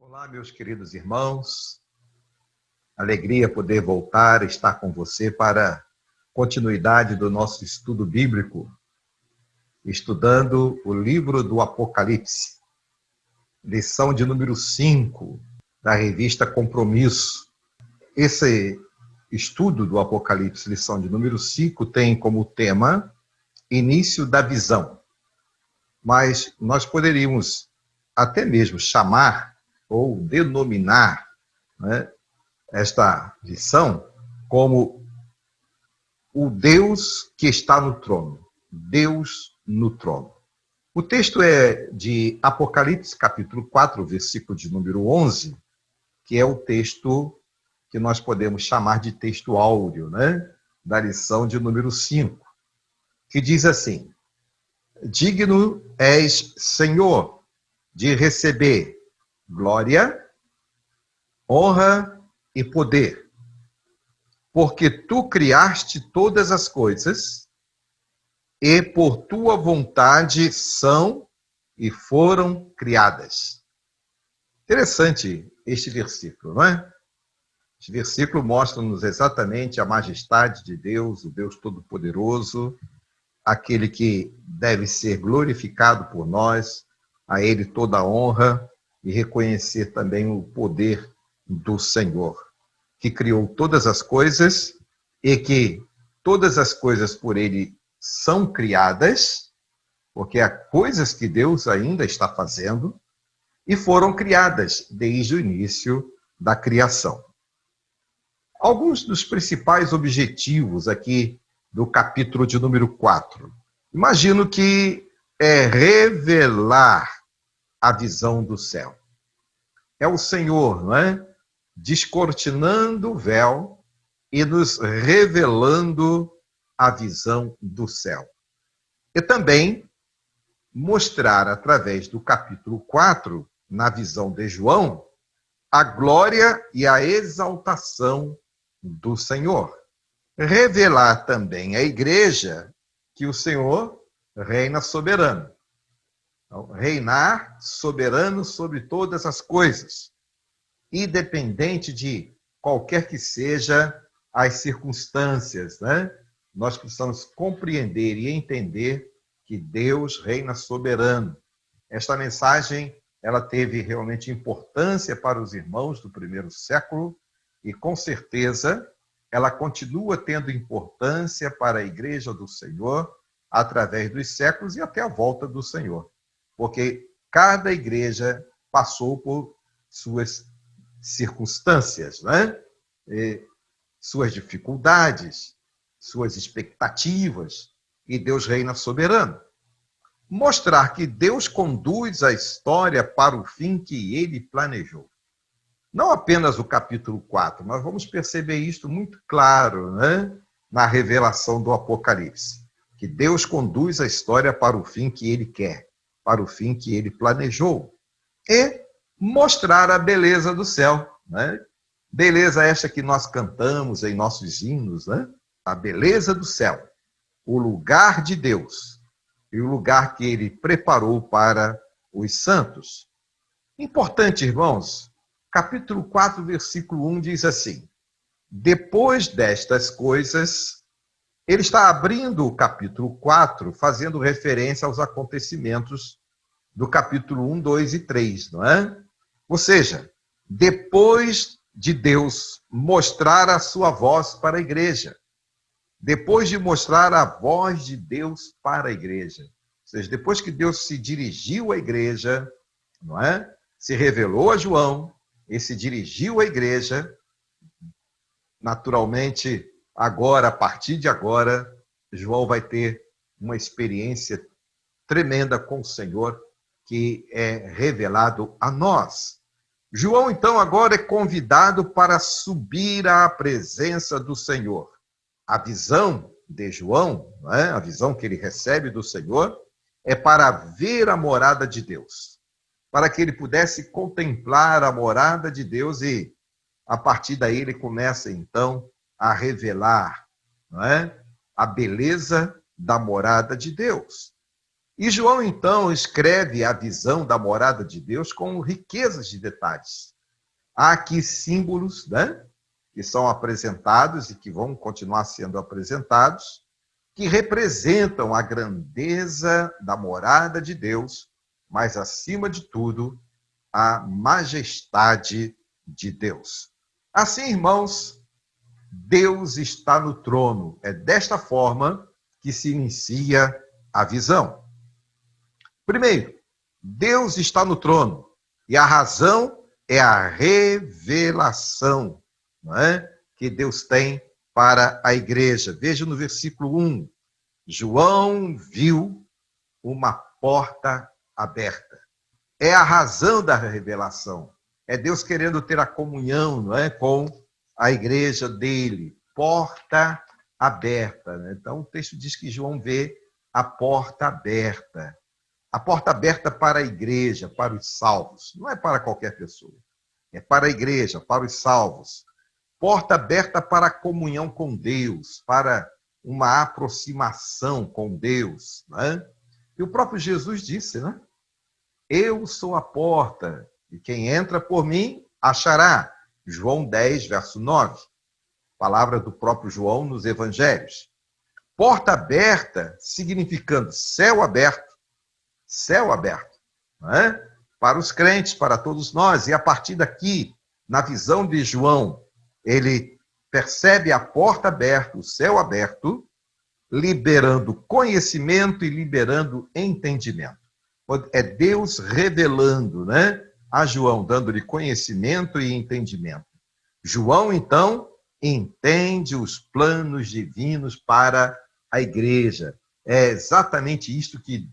Olá, meus queridos irmãos. Alegria poder voltar a estar com você para a continuidade do nosso estudo bíblico, estudando o livro do Apocalipse, lição de número 5 da revista Compromisso. Esse estudo do Apocalipse, lição de número 5, tem como tema início da visão. Mas nós poderíamos até mesmo chamar ou denominar, né, esta lição como o Deus que está no trono. Deus no trono. O texto é de Apocalipse, capítulo 4, versículo de número 11, que é o texto que nós podemos chamar de texto áureo, né, da lição de número 5, que diz assim: digno és, Senhor, de receber glória, honra e poder, porque tu criaste todas as coisas, e por tua vontade são e foram criadas. Interessante este versículo, não é? Este versículo mostra-nos exatamente a majestade de Deus, o Deus Todo-Poderoso, aquele que deve ser glorificado por nós, a Ele toda a honra, e reconhecer também o poder do Senhor, que criou todas as coisas e que todas as coisas por Ele são criadas, porque há coisas que Deus ainda está fazendo, e foram criadas desde o início da criação. Alguns dos principais objetivos aqui do capítulo de número 4. Imagino que é revelar a visão do céu. É o Senhor, não é? Descortinando o véu e nos revelando a visão do céu. E também mostrar, através do capítulo 4, na visão de João, a glória e a exaltação do Senhor. Revelar também à igreja que o Senhor reina soberano. Então, reinar soberano sobre todas as coisas, independente de qualquer que seja as circunstâncias, né? Nós precisamos compreender e entender que Deus reina soberano. Esta mensagem, ela teve realmente importância para os irmãos do primeiro século e, com certeza, ela continua tendo importância para a Igreja do Senhor através dos séculos e até a volta do Senhor. Porque cada igreja passou por suas circunstâncias, né? Suas dificuldades, suas expectativas, e Deus reina soberano. Mostrar que Deus conduz a história para o fim que Ele planejou. Não apenas o capítulo 4, nós vamos perceber isso muito claro, né, na revelação do Apocalipse, que Deus conduz a história para o fim que Ele quer, para o fim que Ele planejou. E mostrar a beleza do céu, né? Beleza esta que nós cantamos em nossos hinos, né? A beleza do céu, o lugar de Deus e o lugar que Ele preparou para os santos. Importante, irmãos, capítulo 4, versículo 1 diz assim: depois destas coisas, ele está abrindo o capítulo 4, fazendo referência aos acontecimentos do capítulo 1, 2 e 3, não é? Ou seja, depois de Deus mostrar a sua voz para a igreja, depois de mostrar a voz de Deus para a igreja, ou seja, depois que Deus se dirigiu à igreja, não é? Se revelou a João e se dirigiu à igreja, naturalmente, agora, a partir de agora, João vai ter uma experiência tremenda com o Senhor, que é revelado a nós. João, então, agora é convidado para subir à presença do Senhor. A visão de João, né, a visão que ele recebe do Senhor, é para ver a morada de Deus, para que ele pudesse contemplar a morada de Deus e, a partir daí, ele começa, então, a revelar, não é, a beleza da morada de Deus. E João, então, escreve a visão da morada de Deus com riquezas de detalhes. Há aqui símbolos, né, que são apresentados e que vão continuar sendo apresentados, que representam a grandeza da morada de Deus, mas, acima de tudo, a majestade de Deus. Assim, irmãos, Deus está no trono. É desta forma que se inicia a visão. Primeiro, Deus está no trono. E a razão é a revelação, não é? Que Deus tem para a igreja. Veja no versículo 1. João viu uma porta aberta. É a razão da revelação. É Deus querendo ter a comunhão, não é, com a igreja dele. Porta aberta, né? Então o texto diz que João vê a porta aberta. A porta aberta para a igreja, para os salvos. Não é para qualquer pessoa. É para a igreja, para os salvos. Porta aberta para a comunhão com Deus, para uma aproximação com Deus, né? E o próprio Jesus disse, né? Eu sou a porta, e quem entra por mim achará. João 10, verso 9. Palavra do próprio João nos evangelhos. Porta aberta, significando céu aberto, né? Para os crentes, para todos nós. E a partir daqui, na visão de João, ele percebe a porta aberta, o céu aberto, liberando conhecimento e liberando entendimento. É Deus revelando, né, a João, dando-lhe conhecimento e entendimento. João, então, entende os planos divinos para a igreja. É exatamente isto que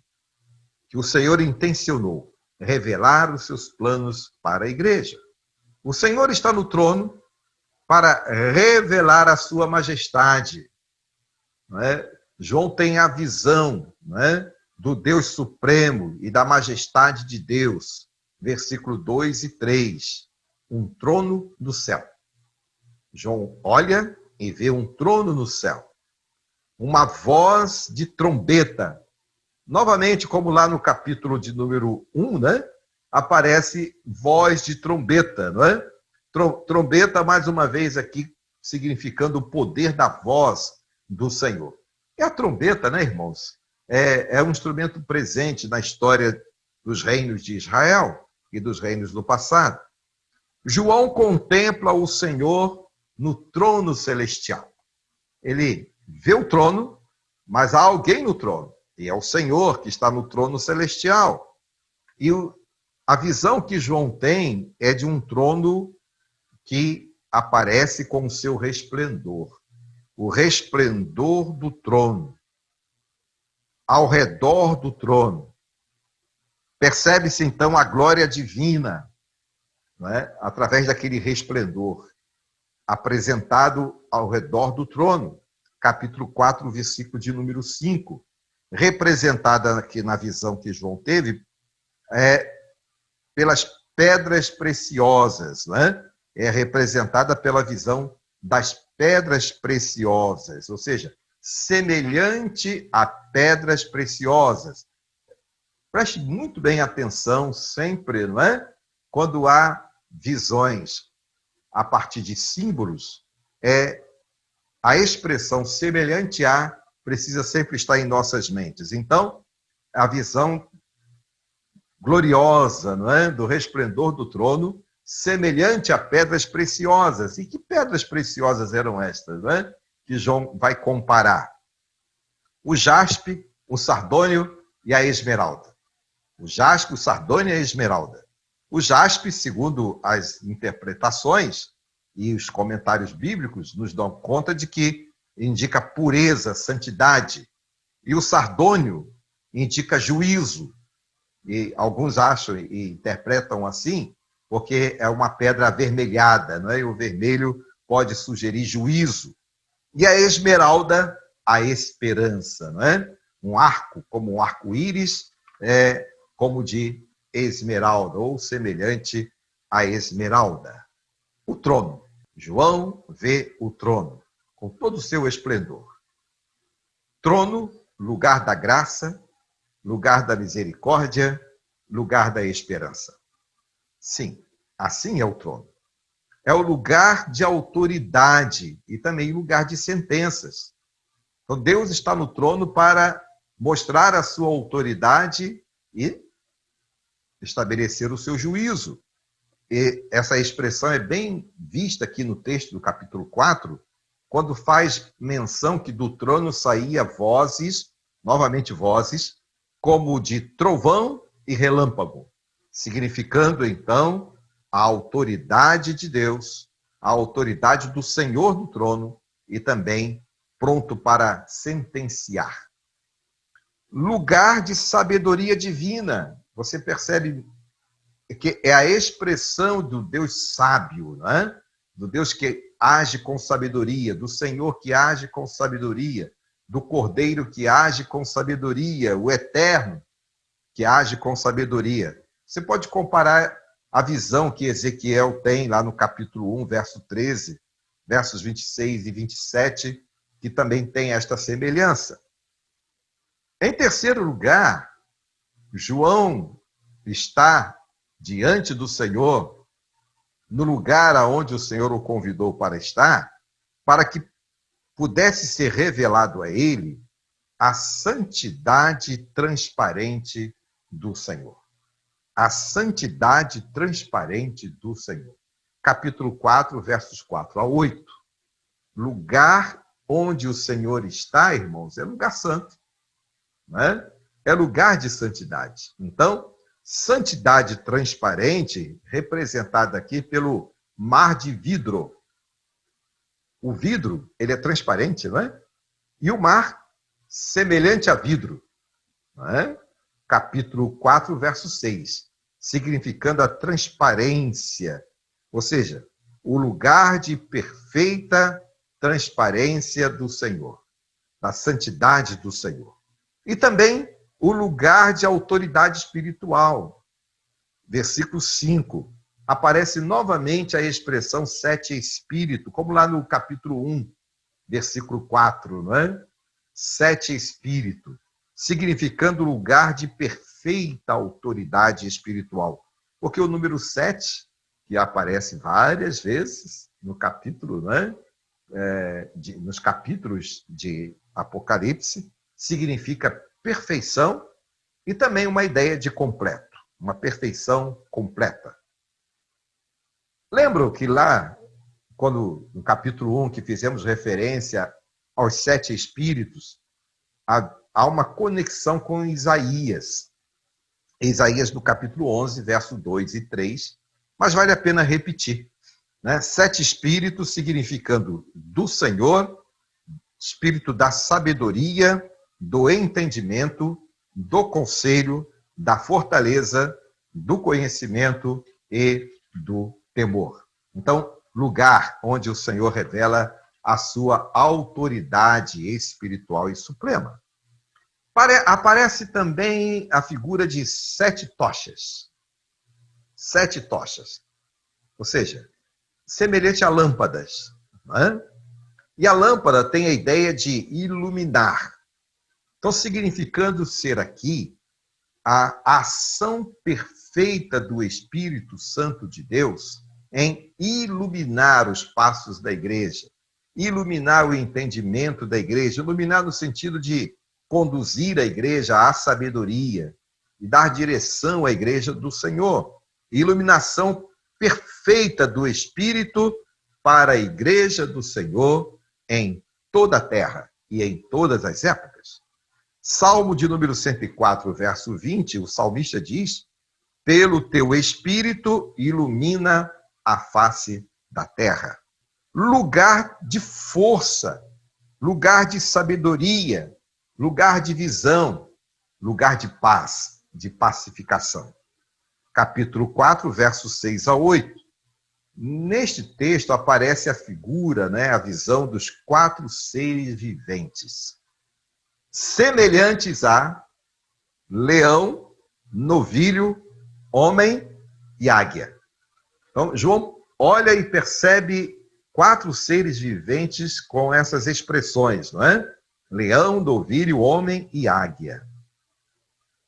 o Senhor intencionou, revelar os seus planos para a igreja. O Senhor está no trono para revelar a sua majestade. Não é? João tem a visão, não é, do Deus Supremo e da majestade de Deus. Versículo 2 e 3. Um trono no céu. João olha e vê um trono no céu. Uma voz de trombeta. Novamente, como lá no capítulo de número 1, né, aparece voz de trombeta, não é? Trombeta, mais uma vez aqui, significando o poder da voz do Senhor. E a trombeta, né, irmãos, é um instrumento presente na história dos reinos de Israel e dos reinos do passado. João contempla o Senhor no trono celestial. Ele vê o trono, mas há alguém no trono. E é o Senhor que está no trono celestial. E a visão que João tem é de um trono que aparece com o seu resplendor. O resplendor do trono. Ao redor do trono. Percebe-se, então, a glória divina, não é? Através daquele resplendor apresentado ao redor do trono. Capítulo 4, versículo de número 5. Representada aqui na visão que João teve, pelas pedras preciosas, né? É representada pela visão das pedras preciosas, ou seja, semelhante a pedras preciosas. Preste muito bem atenção sempre, não é? Quando há visões a partir de símbolos, a expressão semelhante a precisa sempre estar em nossas mentes. Então, a visão gloriosa, não é, do resplendor do trono, semelhante a pedras preciosas. E que pedras preciosas eram estas, não é? Que João vai comparar? O jaspe, o sardônio e a esmeralda. O jaspe, o sardônio e a esmeralda. O jaspe, segundo as interpretações e os comentários bíblicos, nos dão conta de que indica pureza, santidade. E o sardônio indica juízo. E alguns acham e interpretam assim, porque é uma pedra avermelhada, não é? E o vermelho pode sugerir juízo. E a esmeralda, a esperança, não é? Um arco, como um arco-íris, como de esmeralda, ou semelhante à esmeralda. O trono. João vê o trono, com todo o seu esplendor. Trono, lugar da graça, lugar da misericórdia, lugar da esperança. Sim, assim é o trono. É o lugar de autoridade e também lugar de sentenças. Então, Deus está no trono para mostrar a sua autoridade e estabelecer o seu juízo. E essa expressão é bem vista aqui no texto do capítulo 4, quando faz menção que do trono saía vozes, novamente vozes, como de trovão e relâmpago, significando, então, a autoridade de Deus, a autoridade do Senhor do trono e também pronto para sentenciar. Lugar de sabedoria divina. Você percebe que é a expressão do Deus sábio, não é? Do Deus que age com sabedoria, do Senhor que age com sabedoria, do Cordeiro que age com sabedoria, o Eterno que age com sabedoria. Você pode comparar a visão que Ezequiel tem lá no capítulo 1, verso 13, versos 26 e 27, que também tem esta semelhança. Em terceiro lugar, João está diante do Senhor, no lugar aonde o Senhor o convidou para estar, para que pudesse ser revelado a ele a santidade transparente do Senhor. A santidade transparente do Senhor. Capítulo 4, versos 4 a 8. Lugar onde o Senhor está, irmãos, é lugar santo. Não é? É lugar de santidade. Então, santidade transparente, representada aqui pelo mar de vidro. O vidro, ele é transparente, não é? E o mar, semelhante a vidro. Não é? Capítulo 4, verso 6. Significando a transparência. Ou seja, o lugar de perfeita transparência do Senhor. Da santidade do Senhor. E também o lugar de autoridade espiritual. Versículo 5. Aparece novamente a expressão sete espírito, como lá no capítulo 1, versículo 4, não é? Sete espírito, significando lugar de perfeita autoridade espiritual. Porque o número 7, que aparece várias vezes no capítulo, não é? Nos capítulos de Apocalipse, significa perfeição e também uma ideia de completo, uma perfeição completa. Lembram que lá, quando no capítulo 1, que fizemos referência aos sete espíritos, há uma conexão com Isaías. Isaías no capítulo 11, verso 2 e 3, mas vale a pena repetir. Né? Sete espíritos significando do Senhor, espírito da sabedoria, do entendimento, do conselho, da fortaleza, do conhecimento e do temor. Então, lugar onde o Senhor revela a sua autoridade espiritual e suprema. Aparece também a figura de sete tochas. Sete tochas. Ou seja, semelhante a lâmpadas. Não é? E a lâmpada tem a ideia de iluminar. Então, significando ser aqui a ação perfeita do Espírito Santo de Deus em iluminar os passos da igreja, iluminar o entendimento da igreja, iluminar no sentido de conduzir a igreja à sabedoria e dar direção à igreja do Senhor. Iluminação perfeita do Espírito para a igreja do Senhor em toda a terra e em todas as épocas. Salmo de número 104, verso 20, o salmista diz: pelo teu Espírito ilumina a face da terra. Lugar de força, lugar de sabedoria, lugar de visão, lugar de paz, de pacificação. Capítulo 4, versos 6 a 8. Neste texto aparece a figura, a visão dos quatro seres viventes, semelhantes a leão, novilho, homem e águia. Então, João olha e percebe quatro seres viventes com essas expressões, não é? Leão, novilho, homem e águia.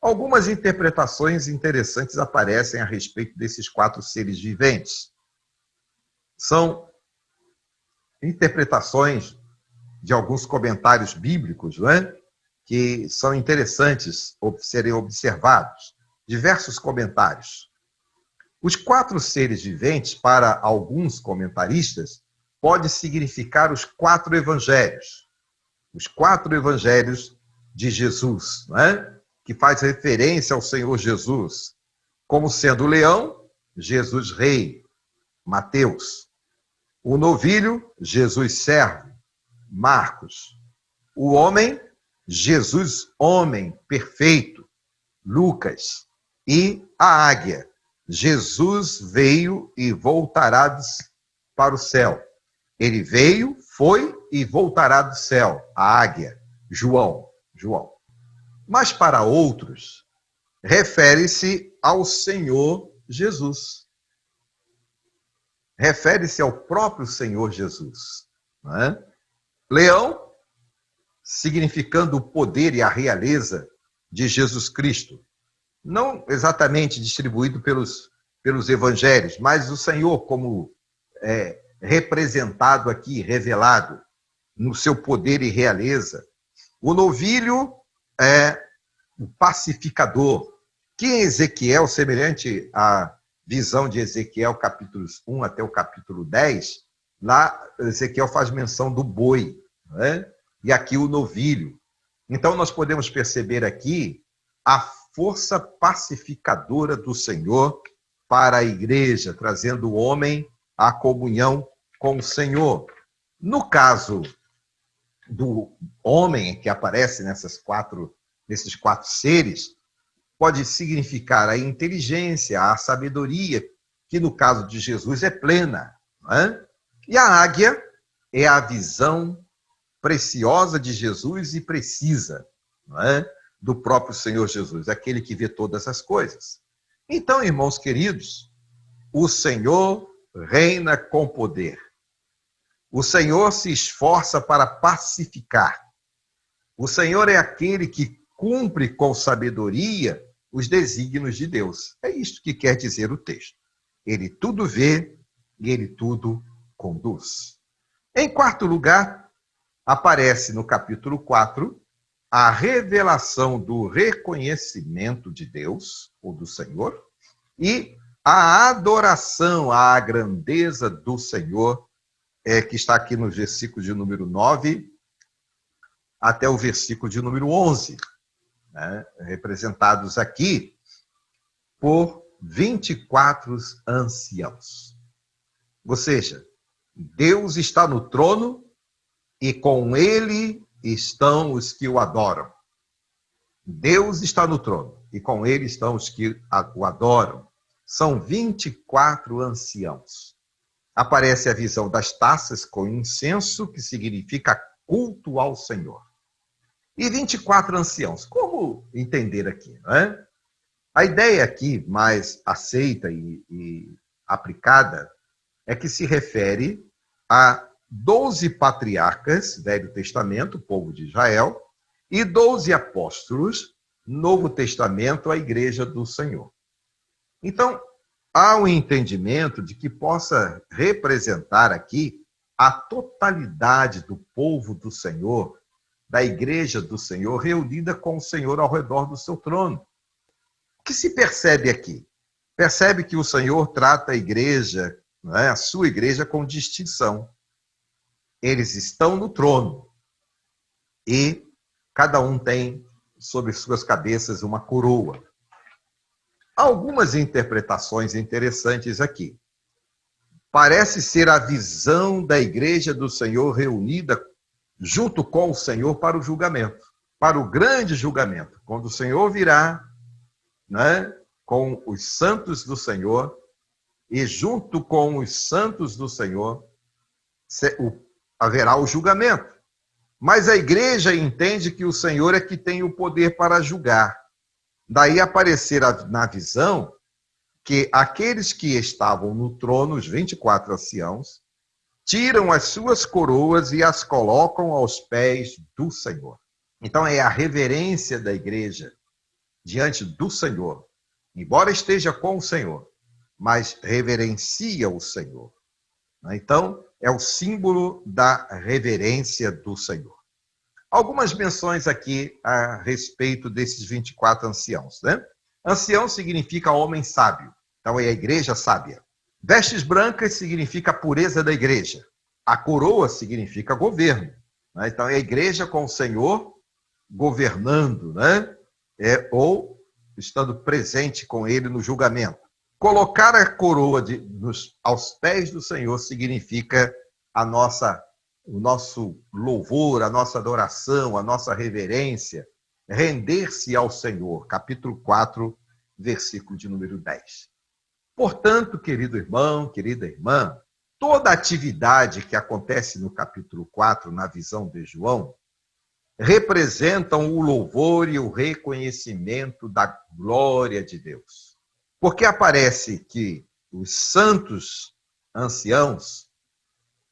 Algumas interpretações interessantes aparecem a respeito desses 4 seres viventes. São interpretações de alguns comentários bíblicos, não é? Que são interessantes serem observados. Diversos comentários. Os 4 seres viventes, para alguns comentaristas, pode significar os 4 evangelhos. Os 4 evangelhos de Jesus, não é? Que faz referência ao Senhor Jesus, como sendo o leão, Jesus rei, Mateus. O novilho, Jesus servo, Marcos. O homem, Jesus homem perfeito, Lucas. E a águia, Jesus veio e voltará para o céu. Ele veio, foi e voltará do céu, a águia, João. Mas para outros, refere-se ao Senhor Jesus. Refere-se ao próprio Senhor Jesus. Não é? Leão, significando o poder e a realeza de Jesus Cristo. Não exatamente distribuído pelos evangelhos, mas o Senhor como representado aqui, revelado no seu poder e realeza. O novilho é o pacificador, que em Ezequiel, semelhante à visão de Ezequiel, capítulos 1 até o capítulo 10, lá Ezequiel faz menção do boi, né? E aqui o novilho. Então nós podemos perceber aqui a força pacificadora do Senhor para a igreja, trazendo o homem à comunhão com o Senhor. No caso do homem que aparece nesses 4 seres, pode significar a inteligência, a sabedoria, que no caso de Jesus é plena. Não é? E a águia é a visão preciosa de Jesus e precisa, não é? Do próprio Senhor Jesus, aquele que vê todas as coisas. Então, irmãos queridos, o Senhor reina com poder. O Senhor se esforça para pacificar. O Senhor é aquele que cumpre com sabedoria os desígnios de Deus. É isto que quer dizer o texto. Ele tudo vê e ele tudo conduz. Em quarto lugar, aparece no capítulo 4 a revelação do reconhecimento de Deus, ou do Senhor, e a adoração à grandeza do Senhor, que está aqui no versículo de número 9 até o versículo de número 11, né? Representados aqui por 24 anciãos. Ou seja, Deus está no trono e com ele estão os que o adoram. Deus está no trono e com ele estão os que o adoram. São 24 anciãos. Aparece a visão das taças com incenso, que significa culto ao Senhor. E 24 anciãos. Como entender aqui, não é? A ideia aqui, mais aceita e aplicada, é que se refere a 12 patriarcas, Velho Testamento, povo de Israel, e 12 apóstolos, Novo Testamento, a Igreja do Senhor. Então, há um entendimento de que possa representar aqui a totalidade do povo do Senhor, da Igreja do Senhor, reunida com o Senhor ao redor do seu trono. O que se percebe aqui? Percebe que o Senhor trata a igreja, não é? A sua igreja, com distinção. Eles estão no trono e cada um tem sobre suas cabeças uma coroa. Há algumas interpretações interessantes aqui. Parece ser a visão da igreja do Senhor reunida junto com o Senhor para o julgamento, para o grande julgamento, quando o Senhor virá, né, com os santos do Senhor, e junto com os santos do Senhor haverá o julgamento. Mas a igreja entende que o Senhor é que tem o poder para julgar. Daí aparecer na visão que aqueles que estavam no trono, os 24 anciãos, tiram as suas coroas e as colocam aos pés do Senhor. Então é a reverência da igreja diante do Senhor, embora esteja com o Senhor, mas reverencia o Senhor. Então, é o símbolo da reverência do Senhor. Algumas menções aqui a respeito desses 24 anciãos, né? Ancião significa homem sábio, então é a igreja sábia. Vestes brancas significa a pureza da igreja. A coroa significa governo, né? Então é a igreja com o Senhor governando, né? Ou estando presente com ele no julgamento. Colocar a coroa aos pés do Senhor significa o nosso louvor, a nossa adoração, a nossa reverência, render-se ao Senhor. Capítulo 4, versículo de número 10. Portanto, querido irmão, querida irmã, toda atividade que acontece no capítulo 4, na visão de João, representam o louvor e o reconhecimento da glória de Deus. Porque aparece que os santos anciãos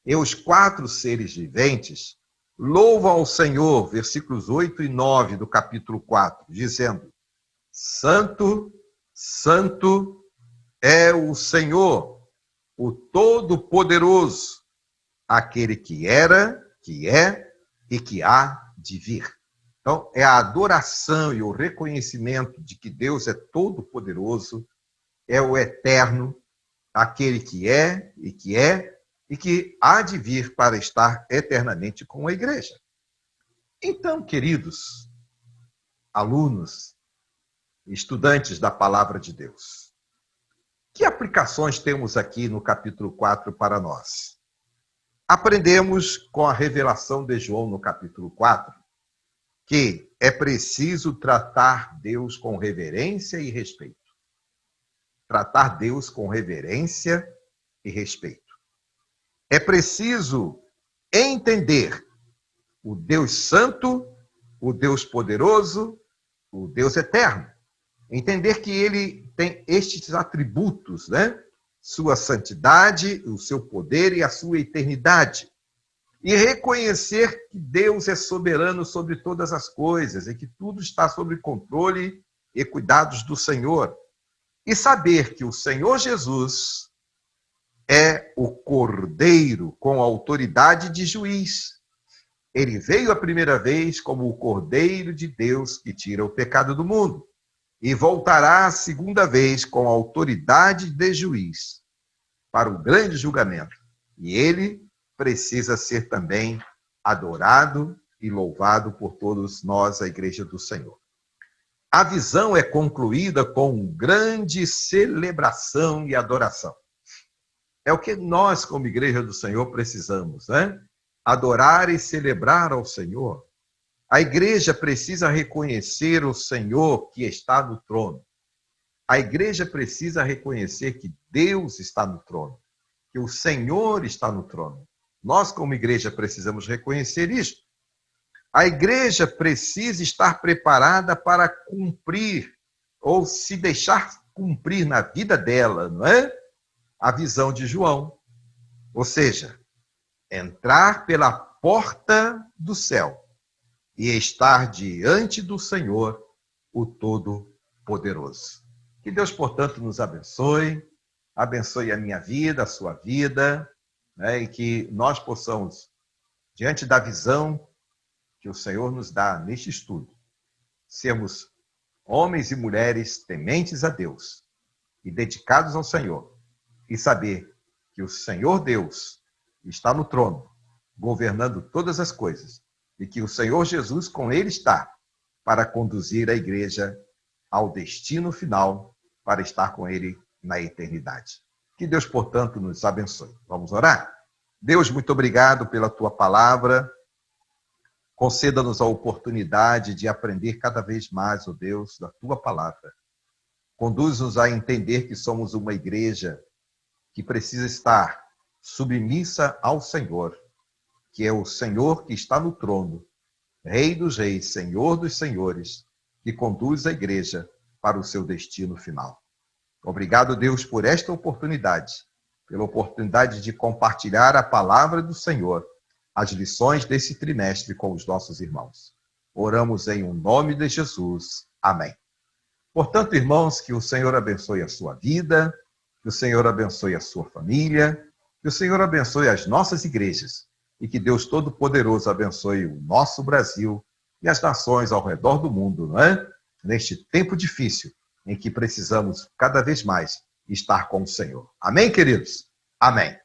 e os 4 seres viventes louvam ao Senhor, versículos 8 e 9 do capítulo 4, dizendo: Santo, Santo é o Senhor, o Todo-Poderoso, aquele que era, que é e que há de vir. Então, é a adoração e o reconhecimento de que Deus é todo-poderoso, é o eterno, aquele que é e que há de vir para estar eternamente com a igreja. Então, queridos alunos, estudantes da palavra de Deus, que aplicações temos aqui no capítulo 4 para nós? Aprendemos com a revelação de João no capítulo 4 que é preciso tratar Deus com reverência e respeito. Tratar Deus com reverência e respeito. É preciso entender o Deus Santo, o Deus Poderoso, o Deus Eterno. Entender que ele tem estes atributos, né? Sua santidade, o seu poder e a sua eternidade. E reconhecer que Deus é soberano sobre todas as coisas e que tudo está sob controle e cuidados do Senhor. E saber que o Senhor Jesus é o Cordeiro com autoridade de juiz. Ele veio a primeira vez como o Cordeiro de Deus que tira o pecado do mundo e voltará a segunda vez com autoridade de juiz para o grande julgamento. E ele precisa ser também adorado e louvado por todos nós, a Igreja do Senhor. A visão é concluída com grande celebração e adoração. É o que nós, como Igreja do Senhor, precisamos, né? Adorar e celebrar ao Senhor. A igreja precisa reconhecer o Senhor que está no trono. A igreja precisa reconhecer que Deus está no trono, que o Senhor está no trono. Nós, como igreja, precisamos reconhecer isso. A igreja precisa estar preparada para cumprir, ou se deixar cumprir na vida dela, não é? A visão de João. Ou seja, entrar pela porta do céu e estar diante do Senhor, o Todo-Poderoso. Que Deus, portanto, nos abençoe a minha vida, a sua vida, né? E que nós possamos, diante da visão que o Senhor nos dá neste estudo, sermos homens e mulheres tementes a Deus e dedicados ao Senhor, e saber que o Senhor Deus está no trono, governando todas as coisas, e que o Senhor Jesus com ele está para conduzir a igreja ao destino final, para estar com ele na eternidade. Que Deus, portanto, nos abençoe. Vamos orar? Deus, muito obrigado pela tua palavra. Conceda-nos a oportunidade de aprender cada vez mais, ó Deus, da tua palavra. Conduz-nos a entender que somos uma igreja que precisa estar submissa ao Senhor, que é o Senhor que está no trono, Rei dos reis, Senhor dos senhores, que conduz a igreja para o seu destino final. Obrigado, Deus, por esta oportunidade, pela oportunidade de compartilhar a palavra do Senhor, as lições desse trimestre com os nossos irmãos. Oramos em o nome de Jesus. Amém. Portanto, irmãos, que o Senhor abençoe a sua vida, que o Senhor abençoe a sua família, que o Senhor abençoe as nossas igrejas e que Deus Todo-Poderoso abençoe o nosso Brasil e as nações ao redor do mundo, não é? Neste tempo difícil em que precisamos cada vez mais estar com o Senhor. Amém, queridos? Amém.